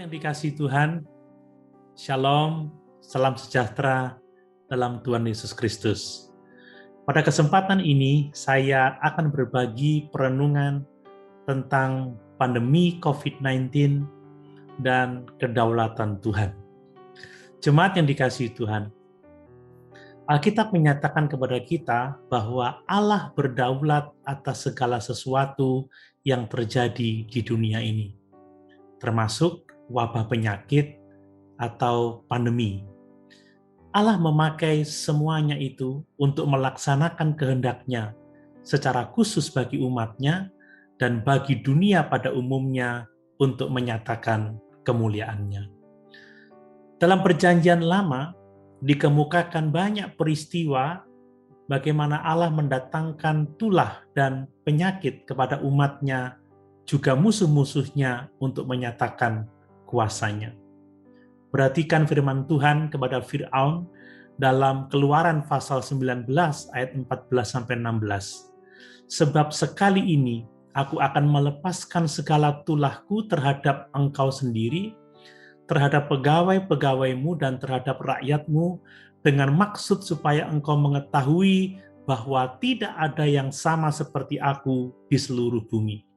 Yang dikasihi Tuhan, Shalom, salam sejahtera dalam Tuhan Yesus Kristus. Pada kesempatan ini, saya akan berbagi perenungan tentang pandemi COVID-19 dan kedaulatan Tuhan. Jemaat yang dikasihi Tuhan, Alkitab menyatakan kepada kita bahwa Allah berdaulat atas segala sesuatu yang terjadi di dunia ini, termasuk wabah penyakit atau pandemi. Allah memakai semuanya itu untuk melaksanakan kehendak-Nya secara khusus bagi umat-Nya dan bagi dunia pada umumnya untuk menyatakan kemuliaan-Nya. Dalam Perjanjian Lama dikemukakan banyak peristiwa bagaimana Allah mendatangkan tulah dan penyakit kepada umat-Nya, juga musuh-musuhnya untuk menyatakan kuasa-Nya. Perhatikan firman Tuhan kepada Fir'aun dalam Keluaran pasal 19 ayat 14-16. Sebab sekali ini aku akan melepaskan segala tulahku terhadap engkau sendiri, terhadap pegawai-pegawaimu dan terhadap rakyatmu, dengan maksud supaya engkau mengetahui bahwa tidak ada yang sama seperti aku di seluruh bumi.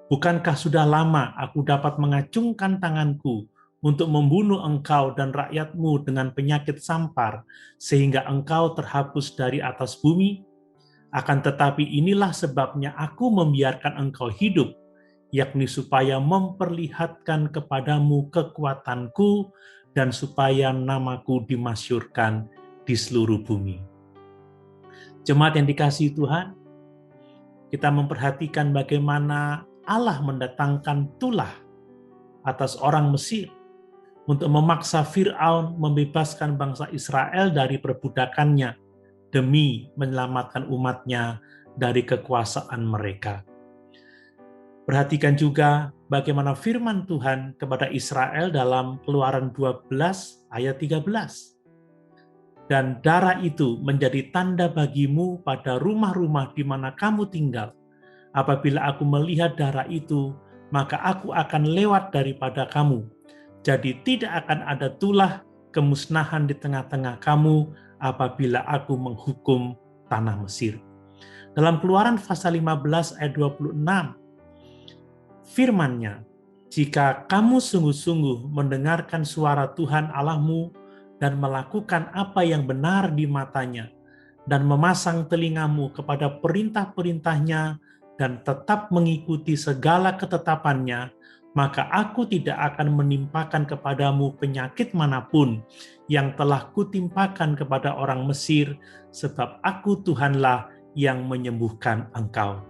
Bukankah sudah lama aku dapat mengacungkan tanganku untuk membunuh engkau dan rakyatmu dengan penyakit sampar, sehingga engkau terhapus dari atas bumi? Akan tetapi inilah sebabnya aku membiarkan engkau hidup, yakni supaya memperlihatkan kepadamu kekuatanku dan supaya namaku dimasyhurkan di seluruh bumi. Jemaat yang dikasihi Tuhan, kita memperhatikan bagaimana Allah mendatangkan tulah atas orang Mesir untuk memaksa Fir'aun membebaskan bangsa Israel dari perbudakannya demi menyelamatkan umatnya dari kekuasaan mereka. Perhatikan juga bagaimana firman Tuhan kepada Israel dalam Keluaran 12 ayat 13. Dan darah itu menjadi tanda bagimu pada rumah-rumah di mana kamu tinggal. Apabila aku melihat darah itu, maka aku akan lewat daripada kamu. Jadi tidak akan ada tulah kemusnahan di tengah-tengah kamu apabila aku menghukum tanah Mesir. Dalam Keluaran pasal 15 ayat 26, firman-Nya, jika kamu sungguh-sungguh mendengarkan suara Tuhan Allahmu dan melakukan apa yang benar di matanya, dan memasang telingamu kepada perintah-perintahnya dan tetap mengikuti segala ketetapannya, maka aku tidak akan menimpakan kepadamu penyakit manapun yang telah kutimpakan kepada orang Mesir, sebab aku Tuhanlah yang menyembuhkan engkau.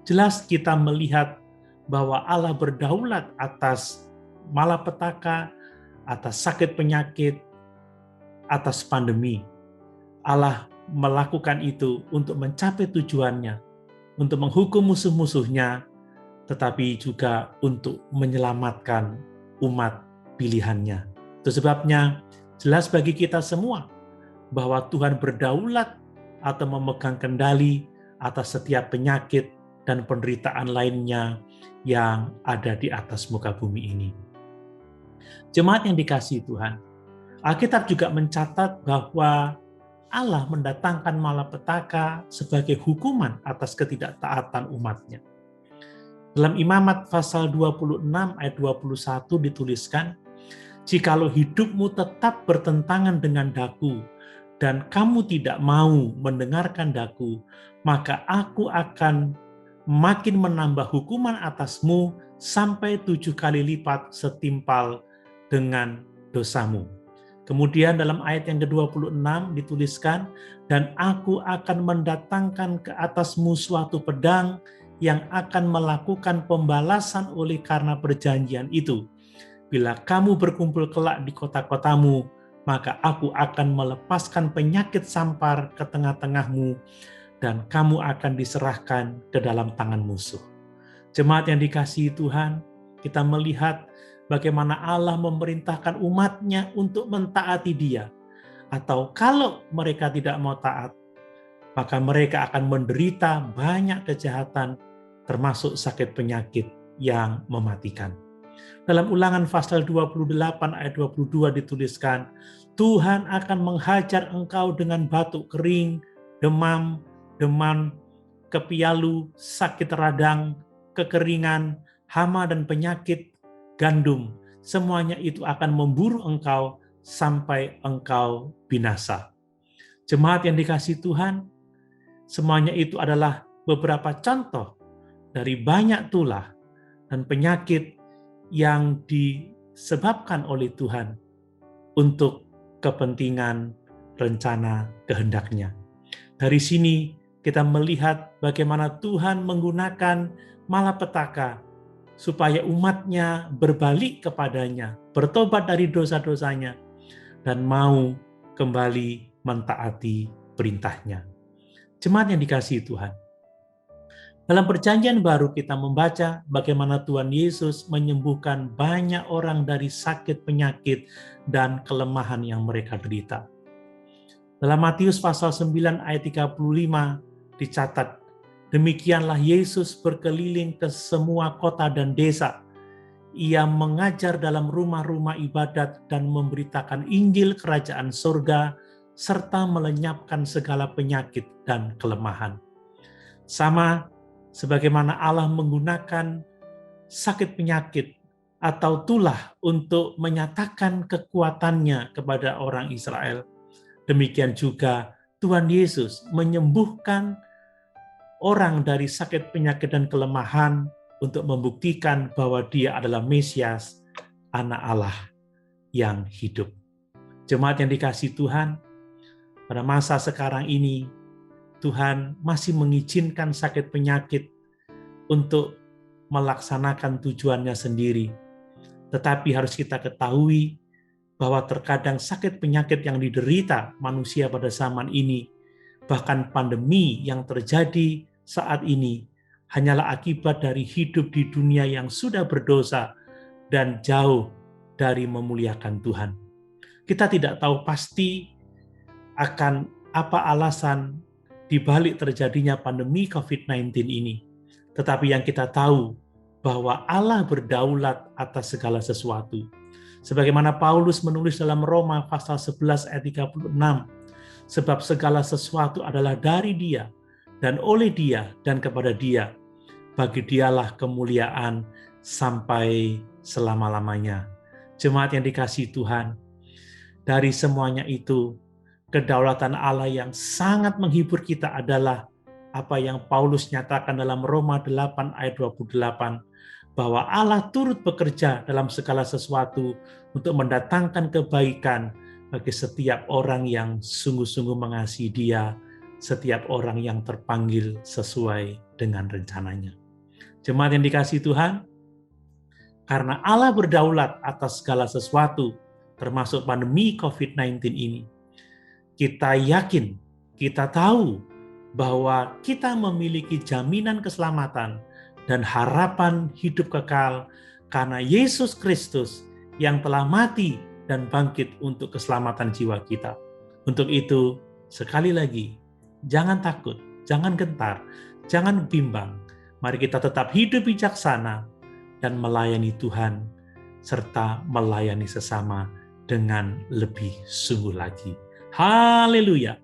Jelas kita melihat bahwa Allah berdaulat atas malapetaka, atas sakit penyakit, atas pandemi. Allah melakukan itu untuk mencapai tujuannya, untuk menghukum musuh-musuhnya, tetapi juga untuk menyelamatkan umat pilihannya. Itu sebabnya jelas bagi kita semua bahwa Tuhan berdaulat atau memegang kendali atas setiap penyakit dan penderitaan lainnya yang ada di atas muka bumi ini. Jemaat yang dikasihi Tuhan, Alkitab juga mencatat bahwa Allah mendatangkan malapetaka sebagai hukuman atas ketidaktaatan umat-Nya. Dalam Imamat pasal 26 ayat 21 dituliskan, jikalau hidupmu tetap bertentangan dengan daku, dan kamu tidak mau mendengarkan daku, maka aku akan makin menambah hukuman atasmu sampai 7 kali lipat setimpal dengan dosamu. Kemudian dalam ayat yang ke-26 dituliskan, dan aku akan mendatangkan ke atasmu suatu pedang yang akan melakukan pembalasan oleh karena perjanjian itu. Bila kamu berkumpul kelak di kota-kotamu, maka aku akan melepaskan penyakit sampar ke tengah-tengahmu, dan kamu akan diserahkan ke dalam tangan musuh. Jemaat yang dikasihi Tuhan, kita melihat bagaimana Allah memerintahkan umat-Nya untuk mentaati Dia. Atau kalau mereka tidak mau taat, maka mereka akan menderita banyak kejahatan, termasuk sakit penyakit yang mematikan. Dalam Ulangan pasal 28 ayat 22 dituliskan, Tuhan akan menghajar engkau dengan batuk kering, demam, kepialu, sakit radang, kekeringan, hama dan penyakit, gandum. Semuanya itu akan memburu engkau sampai engkau binasa. Jemaat yang dikasihi Tuhan, semuanya itu adalah beberapa contoh dari banyak tulah dan penyakit yang disebabkan oleh Tuhan untuk kepentingan rencana kehendak-Nya. Dari sini kita melihat bagaimana Tuhan menggunakan malapetaka supaya umat-Nya berbalik kepadanya, bertobat dari dosa-dosanya, dan mau kembali mentaati perintah-Nya. Jemaat yang dikasihi Tuhan, dalam Perjanjian Baru kita membaca bagaimana Tuhan Yesus menyembuhkan banyak orang dari sakit, penyakit, dan kelemahan yang mereka derita. Dalam Matius pasal 9 ayat 35 dicatat, demikianlah Yesus berkeliling ke semua kota dan desa. Ia mengajar dalam rumah-rumah ibadat dan memberitakan Injil Kerajaan Surga, serta melenyapkan segala penyakit dan kelemahan. Sama sebagaimana Allah menggunakan sakit penyakit atau tulah untuk menyatakan kekuatannya kepada orang Israel, demikian juga Tuhan Yesus menyembuhkan orang dari sakit penyakit dan kelemahan untuk membuktikan bahwa Dia adalah Mesias, Anak Allah yang hidup. Jemaat yang dikasihi Tuhan, pada masa sekarang ini, Tuhan masih mengizinkan sakit penyakit untuk melaksanakan tujuannya sendiri. Tetapi harus kita ketahui bahwa terkadang sakit penyakit yang diderita manusia pada zaman ini, bahkan pandemi yang terjadi saat ini, hanyalah akibat dari hidup di dunia yang sudah berdosa dan jauh dari memuliakan Tuhan. Kita tidak tahu pasti akan apa alasan di balik terjadinya pandemi COVID-19 ini. Tetapi yang kita tahu bahwa Allah berdaulat atas segala sesuatu. Sebagaimana Paulus menulis dalam Roma pasal 11 ayat 36, sebab segala sesuatu adalah dari Dia, dan oleh Dia, dan kepada Dia. Bagi Dialah kemuliaan sampai selama-lamanya. Jemaat yang dikasihi Tuhan, dari semuanya itu, kedaulatan Allah yang sangat menghibur kita adalah apa yang Paulus nyatakan dalam Roma 8 ayat 28, bahwa Allah turut bekerja dalam segala sesuatu untuk mendatangkan kebaikan bagi setiap orang yang sungguh-sungguh mengasihi Dia, setiap orang yang terpanggil sesuai dengan rencananya. Jemaat yang dikasihi Tuhan, karena Allah berdaulat atas segala sesuatu, termasuk pandemi COVID-19 ini, kita yakin, kita tahu bahwa kita memiliki jaminan keselamatan dan harapan hidup kekal karena Yesus Kristus yang telah mati dan bangkit untuk keselamatan jiwa kita. Untuk itu, sekali lagi, jangan takut, jangan gentar, jangan bimbang. Mari kita tetap hidup bijaksana dan melayani Tuhan, serta melayani sesama dengan lebih sungguh lagi. Haleluya!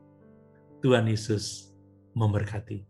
Tuhan Yesus memberkati.